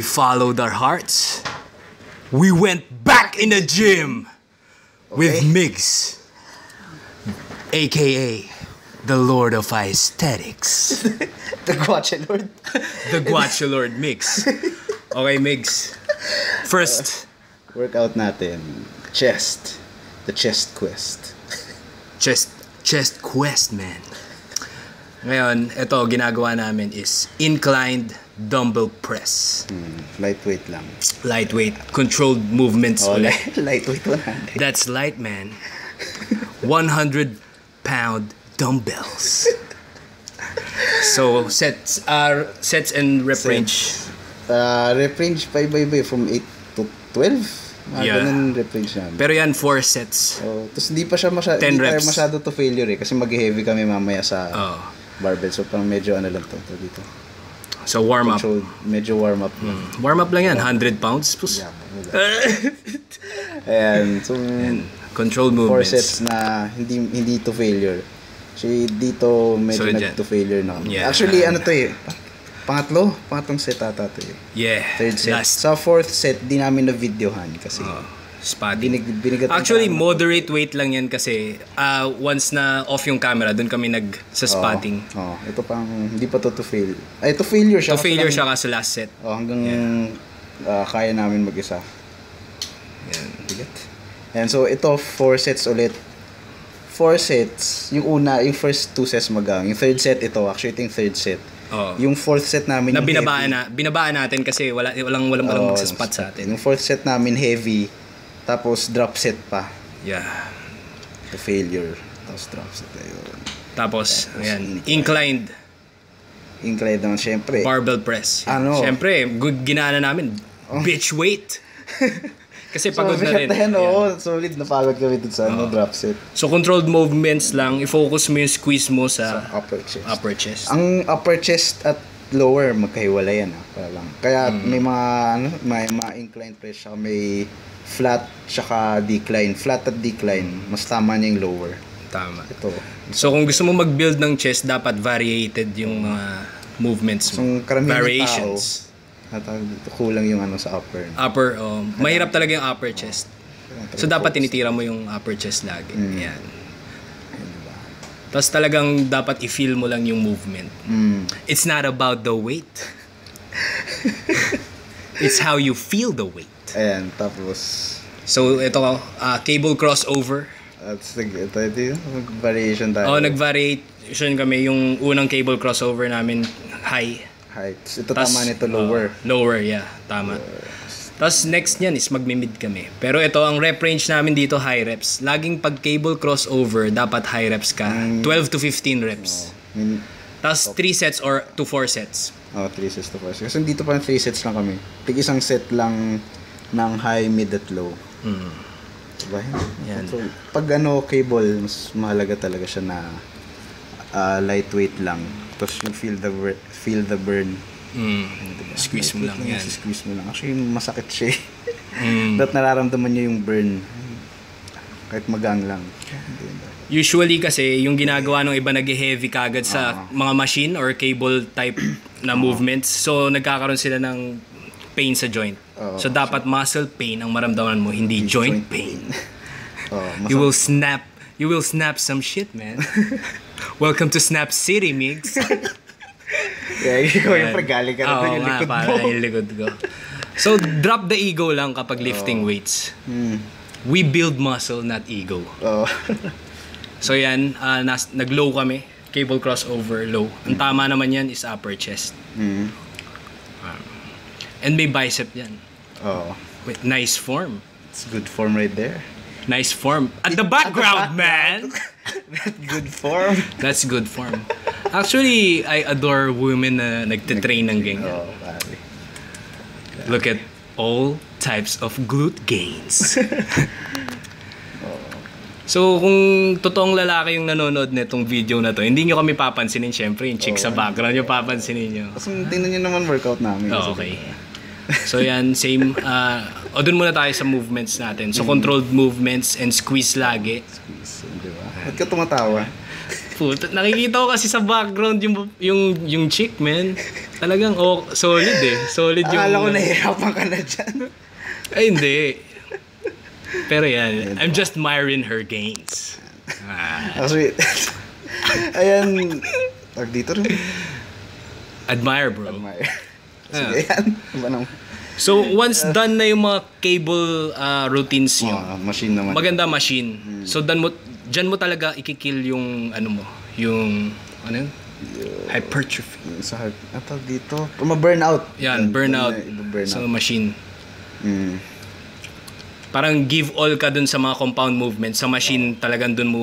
We followed our hearts. We went back in the gym with Migs, aka the Lord of Aesthetics. The Guacha Lord. The Guacha Lord Migs. Okay, Migs. First, Workout natin. Chest. The chest quest. chest quest, man. Ngayon, ito ginagawa namin is inclined dumbbell press. Lightweight lang. Lightweight, controlled movements. Lightweight 100. That's light, man. 100-pound dumbbells. So sets and rep range. Rep range pa iba-iba from 8 to 12. Ganun rep range namin. Pero yan 4 sets. Tapos hindi pa siya masyado to failure kasi mag-heavy kami mamaya sa barbell. So parang medyo ano lang to dito. So warm up. Medyo warm up. Warm up lang yan, 100 pounds. Yeah. Ayan, so controlled movements. 4 sets na hindi to failure. Actually dito medyo to failure na. Yeah. Actually ano to pangatlong set ata to eh. Yeah. Third set. Sa fourth set di namin na videohan kasi spotting. Actually moderate weight lang yan kasi once na off yung camera doon kami sa spotting. Ito pang hindi pa to fail. Ay to failure siya. To failure siya kasi last set. Hanggang kaya namin mag-isa. Yan. Bigat. And so ito 4 sets ulit. 4 sets. Yung first 2 sets magang. Yung third set ito. Actually ito yung third set. Yung fourth set namin na binabaan natin kasi walang sa spot sa atin. Yung fourth set namin heavy. Tapos drop set pa. Yeah. The failure. Tapos drop set. Tapos ayan. Inclined naman syempre. Barbell press. Syempre, ginana namin. Bitch weight. Kasi pagod na rin. Solid na pagod kami dun sa drop set. So controlled movements lang, i-focus mo yung squeeze mo sa upper chest. Ang upper chest at lower magkahiwalay yan Kaya may mga incline press siya, may flat tsaka decline. Flat at decline, mas tama niya yung lower. Tama. Ito. So kung gusto mo mag-build ng chest, dapat variated yung mga movements mo. Variations. Kulang yung sa upper. Mahirap talaga yung upper chest. So dapat tinitira mo yung upper chest lagi. Yan. Tapos talagang dapat i-feel mo lang yung movement. It's not about the weight. It's how you feel the weight. Ayan, tapos so ito cable crossover. Ito variation tayo. Nag-variation kami. Yung unang cable crossover namin high. Ito tama nito lower. Lower, yeah. Tama. Tapos next niyan is magmi-mid kami. Pero ito, ang rep range namin dito, high reps. Laging pag cable crossover, dapat high reps ka. 12 to 15 reps. Tapos 3 sets or to 4 sets. 3 sets to 4 sets. Kasi dito pa 3 sets lang kami. Isang set lang ng high, mid at low. Diba? Yan. So, pag cable, mas mahalaga talaga siya na lightweight lang. Tapos yung feel the burn. Diba? Squeeze mo lang yan. Squeeze mo lang. Actually, masakit siya. Dapat nararamdaman niya yung burn. Kahit magang lang. Usually kasi, yung ginagawa ng iba nag-heavy kagad sa mga machine or cable type na movements. So, nagkakaroon sila ng pain sa joint. So, dapat muscle pain ang maramdaman mo, hindi joint pain. You will snap some shit, man. Welcome to Snap City, Migs. Ikaw yung pagaling ka na yung likod mo. Yung likod ko. So, drop the ego lang kapag lifting weights. We build muscle, not ego. So, yan. Nag-low kami. Cable crossover, low. Ang tama naman yan is upper chest. And may bicep yan. With nice form. It's good form right there. Nice form. At the background, man! That's good form. Actually, I adore women na nagtitrain ng ganyan. Look at all types of glute gains. So, kung totoong lalaki yung nanonood nitong video na to, hindi nyo kami papansinin, syempre, yung chick sa background yung papansinin nyo. Kasi tingnan nyo naman workout namin. Okay. So, yan, same. Dun muna tayo sa movements natin. So, controlled movements and squeeze lagi. Squeeze, di ba? Ba't ka tumatawa? Puta, nakikita ko kasi sa background yung chick, man. Talagang solid eh. Solid yung... Akala ko nahihirapan ka na dyan. Ay, hindi. Pero yan, I'm just admiring her gains. Actually, ayan, dito rin. Admire, bro. Admire. Sige, yan. So, once done na yung mga cable routines nyo, machine naman. maganda machine. So, dyan mo talaga ikikill yung, yung, hypertrophy. Sa dito, burnout. Yan, burnout. So, machine. Parang give all ka dun sa mga compound movements. Sa machine, talagang dun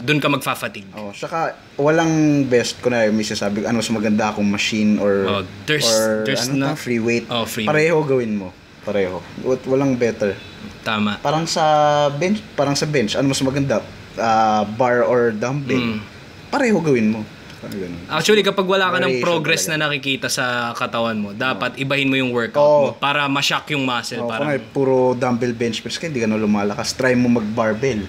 dun ka magfa-fatigue. Saka walang best ko na may sasabi mas maganda akong machine or there's free weight. Free pareho gawin mo. Pareho. Walang better. Tama. Parang sa bench, ano mas maganda? Bar or dumbbell. Pareho gawin mo. Actually, kapag wala ka ng progress na nakikita sa katawan mo, dapat ibahin mo yung workout mo para ma-shock yung muscle. Parang puro dumbbell bench press ka, hindi ka na lumalakas. Try mo mag-barbell.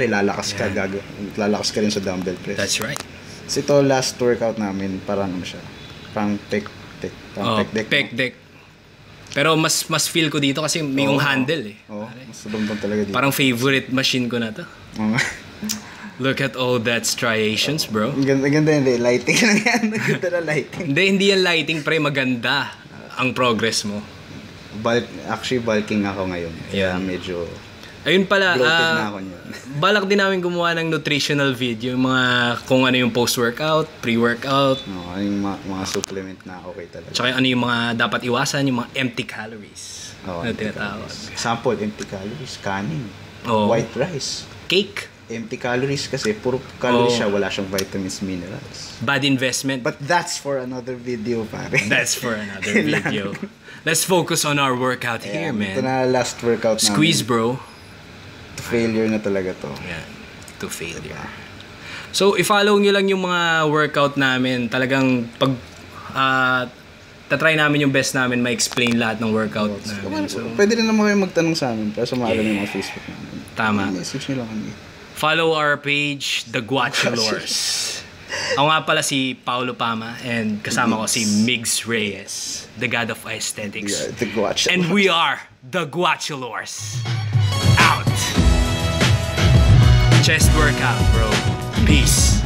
Lalakas ka rin sa dumbbell press. That's right. So ito, last workout namin, parang siya. Parang pec deck. Pero mas feel ko dito kasi may yung handle eh. Mas dumdum talaga dito. Parang favorite machine ko na to. Look at all that striations, bro. Ganda hindi. Lighting lang yan. Ganda na lighting. Hindi yan lighting, pre. Maganda ang progress mo. Actually, bulking ako ngayon. Kaya medyo... Ayun pala, bloated na ako niyan. balak din namin gumawa ng nutritional video. Yung mga, kung ano yung post-workout, pre-workout. Yung mga supplement na okay talaga. Tsaka ano yung mga dapat iwasan, yung mga empty calories. Na tinatawag. Example, empty calories. Kanin. White rice. Cake. Empty calories kasi puro calories siya, wala siyang vitamins, minerals. Bad investment. But that's for another video, pare. That's for another video. Let's focus on our workout here, man. Ito na last workout namin. Squeeze, bro. To failure na talaga to. Yeah, to failure. So, i-follow nyo lang yung mga workout namin. Talagang pag tatry namin yung best namin ma-explain lahat ng workout namin. So, pwede rin naman kayo magtanong sa amin para sumali ng mga Facebook namin. Tama. Message nyo lang kami. Follow our page, The Guachulors. Ako nga pala si Paulo Pama and kasama ko si Migs Reyes, the god of aesthetics. Yeah, The Guachulors. And we are The Guachulors. Out. Chest workout, bro. Peace.